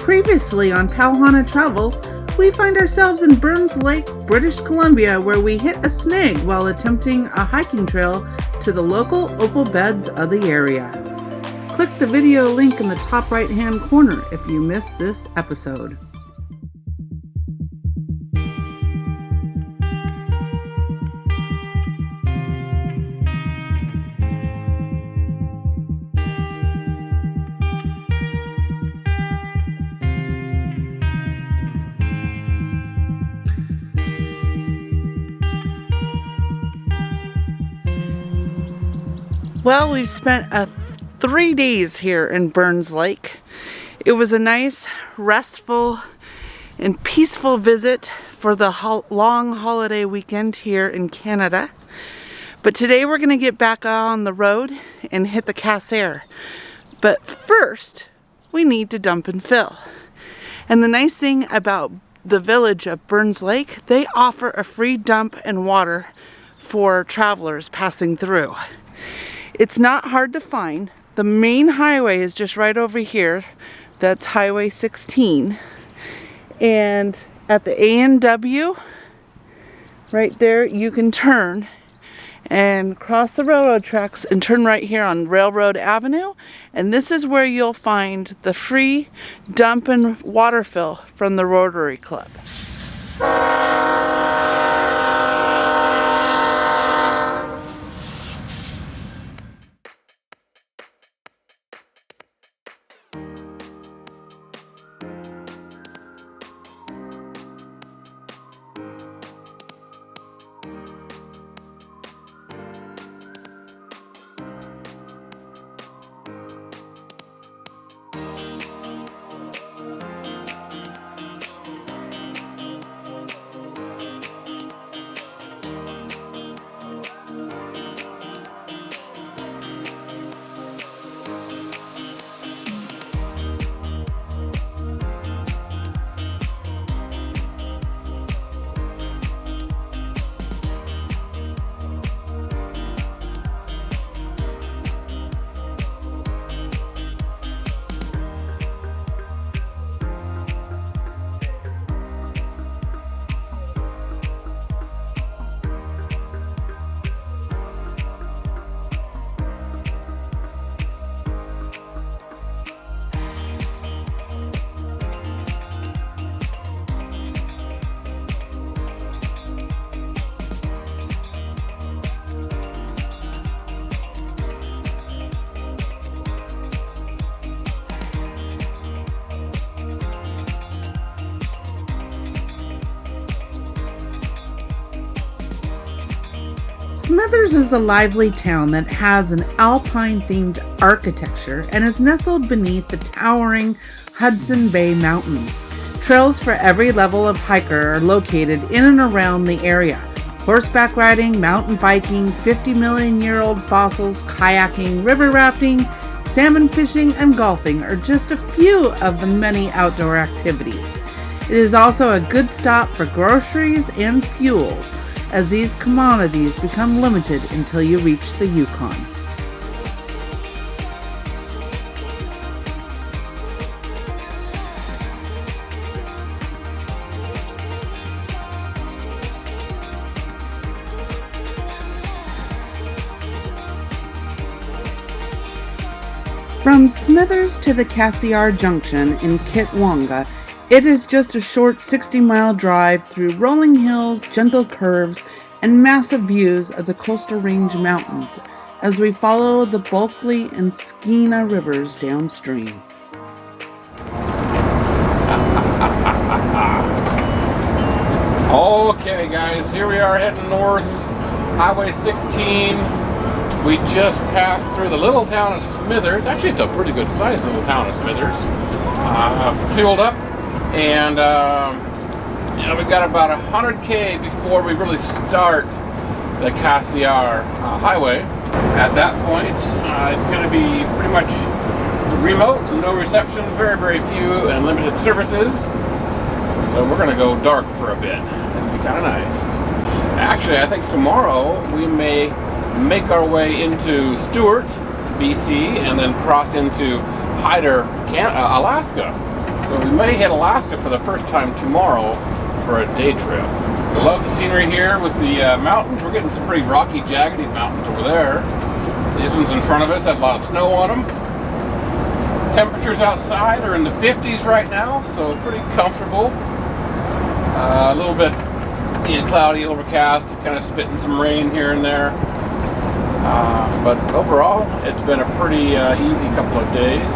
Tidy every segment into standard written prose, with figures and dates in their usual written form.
Previously on Pau Hana Travels, we find ourselves in Burns Lake, British Columbia, where we hit a snag while attempting a hiking trail to the local opal beds of the area. Click the video link in the top right-hand corner if you missed this episode. Well, we've spent 3 days here in Burns Lake. It was a nice, restful, and peaceful visit for the long holiday weekend here in Canada. But today we're going to get back on the road and hit the Cassiar. But first, we need to dump and fill. And the nice thing about the village of Burns Lake, they offer a free dump and water for travelers passing through. It's not hard to find. The main highway is just right over here. That's Highway 16. And at the A&W, right there, you can turn and cross the railroad tracks and turn right here on Railroad Avenue. And this is where you'll find the free dump and water fill from the Rotary Club. Smithers is a lively town that has an alpine-themed architecture and is nestled beneath the towering Hudson Bay Mountain. Trails for every level of hiker are located in and around the area. Horseback riding, mountain biking, 50-million-year-old fossils, kayaking, river rafting, salmon fishing, and golfing are just a few of the many outdoor activities. It is also a good stop for groceries and fuel, as these commodities become limited until you reach the Yukon. From Smithers to the Cassiar Junction in Kitwanga, it is just a short 60-mile drive through rolling hills, gentle curves, and massive views of the Coastal Range Mountains as we follow the Bulkley and Skeena rivers downstream. Okay guys, here we are heading north, Highway 16. We just passed through the little town of Smithers. Actually, it's a pretty good sized little town of Smithers. Fueled up. And we've got about 100K before we really start the Cassiar Highway. At that point, it's going to be pretty much remote, no reception, very, very few and limited services. So we're going to go dark for a bit. That'd be kind of nice. Actually, I think tomorrow we may make our way into Stewart, BC, and then cross into Hyder, Alaska. So we may hit Alaska for the first time tomorrow for a day trip. I love the scenery here with the mountains. We're getting some pretty rocky, jaggedy mountains over there. These ones in front of us have a lot of snow on them. Temperatures outside are in the 50s right now, so pretty comfortable. A little bit cloudy, overcast, kind of spitting some rain here and there. But overall, it's been a pretty easy couple of days.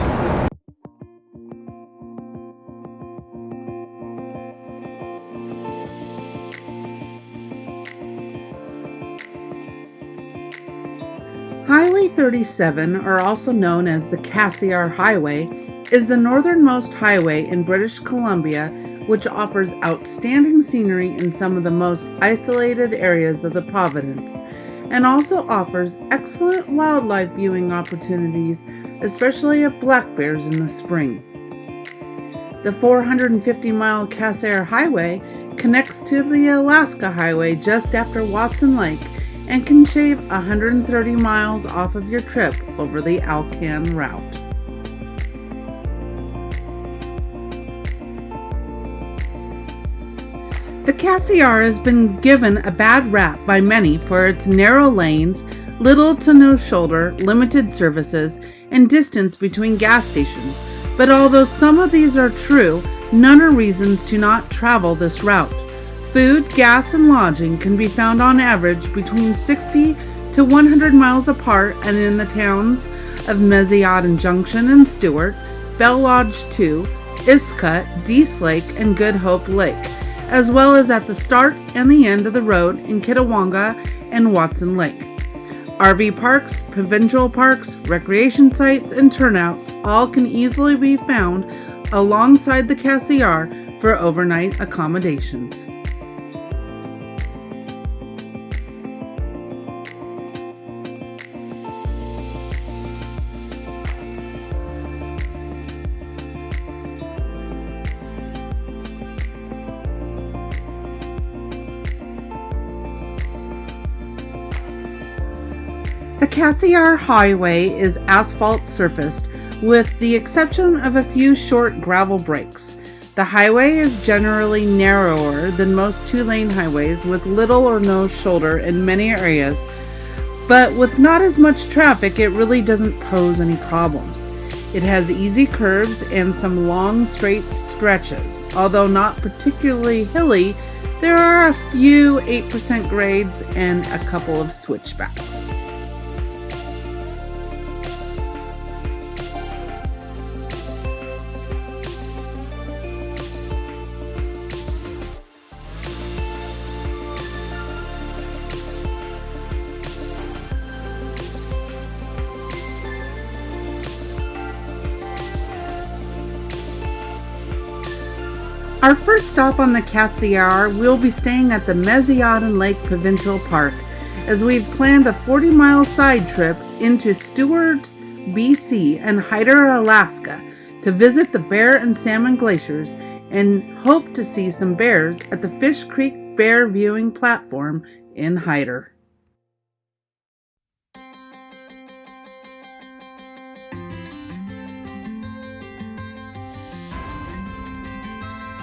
Highway 37, or also known as the Cassiar Highway, is the northernmost highway in British Columbia, which offers outstanding scenery in some of the most isolated areas of the province, and also offers excellent wildlife viewing opportunities, especially of black bears in the spring. The 450-mile Cassiar Highway connects to the Alaska Highway just after Watson Lake and can shave 130 miles off of your trip over the Alcan route. The Cassiar has been given a bad rap by many for its narrow lanes, little to no shoulder, limited services, and distance between gas stations. But although some of these are true, none are reasons to not travel this route. Food, gas, and lodging can be found on average between 60 to 100 miles apart and in the towns of Meziadin Junction and Stewart, Bell Lodge 2, Iskut, Dease Lake, and Good Hope Lake, as well as at the start and the end of the road in Kitawanga and Watson Lake. RV parks, provincial parks, recreation sites, and turnouts all can easily be found alongside the Cassiar for overnight accommodations. The Cassiar Highway is asphalt surfaced with the exception of a few short gravel breaks. The highway is generally narrower than most two-lane highways with little or no shoulder in many areas, but with not as much traffic it really doesn't pose any problems. It has easy curves and some long straight stretches. Although not particularly hilly, there are a few 8% grades and a couple of switchbacks. Our first stop on the Cassiar, we'll be staying at the Meziadin Lake Provincial Park, as we've planned a 40-mile side trip into Stewart, BC and Hyder, Alaska to visit the bear and salmon glaciers and hope to see some bears at the Fish Creek Bear Viewing Platform in Hyder.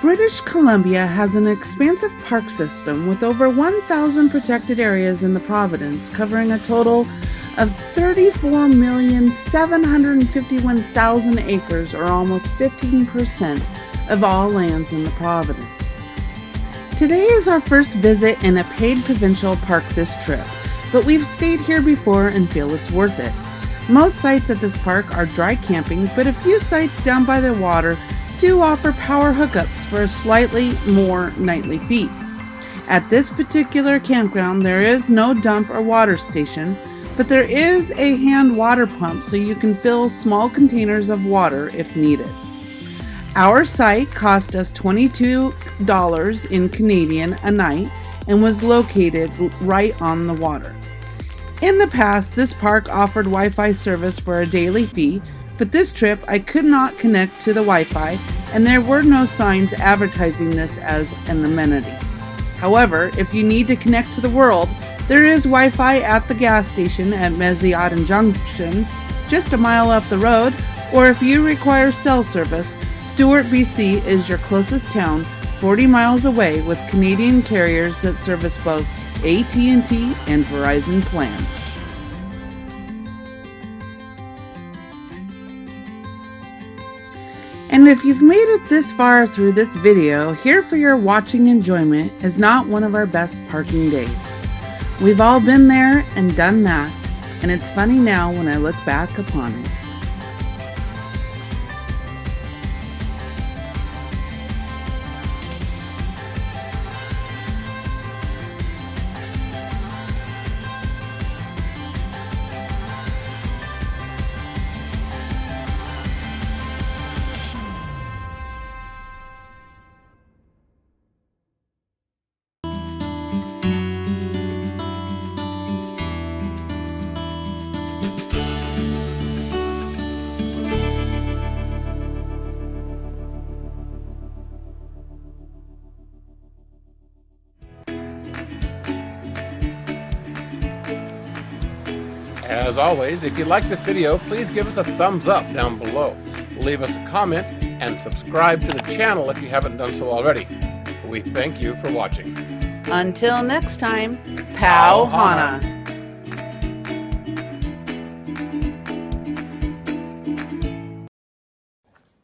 British Columbia has an expansive park system with over 1,000 protected areas in the province, covering a total of 34,751,000 acres, or almost 15% of all lands in the province. Today is our first visit in a paid provincial park this trip, but we've stayed here before and feel it's worth it. Most sites at this park are dry camping, but a few sites down by the water do offer power hookups for a slightly more nightly fee. At this particular campground, there is no dump or water station, but there is a hand water pump so you can fill small containers of water if needed. Our site cost us $22 in Canadian a night and was located right on the water. In the past, this park offered Wi-Fi service for a daily fee, but this trip I could not connect to the Wi-Fi and there were no signs advertising this as an amenity. However, if you need to connect to the world, there is Wi-Fi at the gas station at Meziadin Junction, just a mile up the road, Or if you require cell service, Stewart, BC is your closest town, 40 miles away, with Canadian carriers that service both AT&T and Verizon plans. And if you've made it this far through this video, here for your watching enjoyment is not one of our best parking days. We've all been there and done that, and it's funny now when I look back upon it. As always, if you like this video, please give us a thumbs up down below. Leave us a comment and subscribe to the channel if you haven't done so already. We thank you for watching. Until next time, Pau Hana.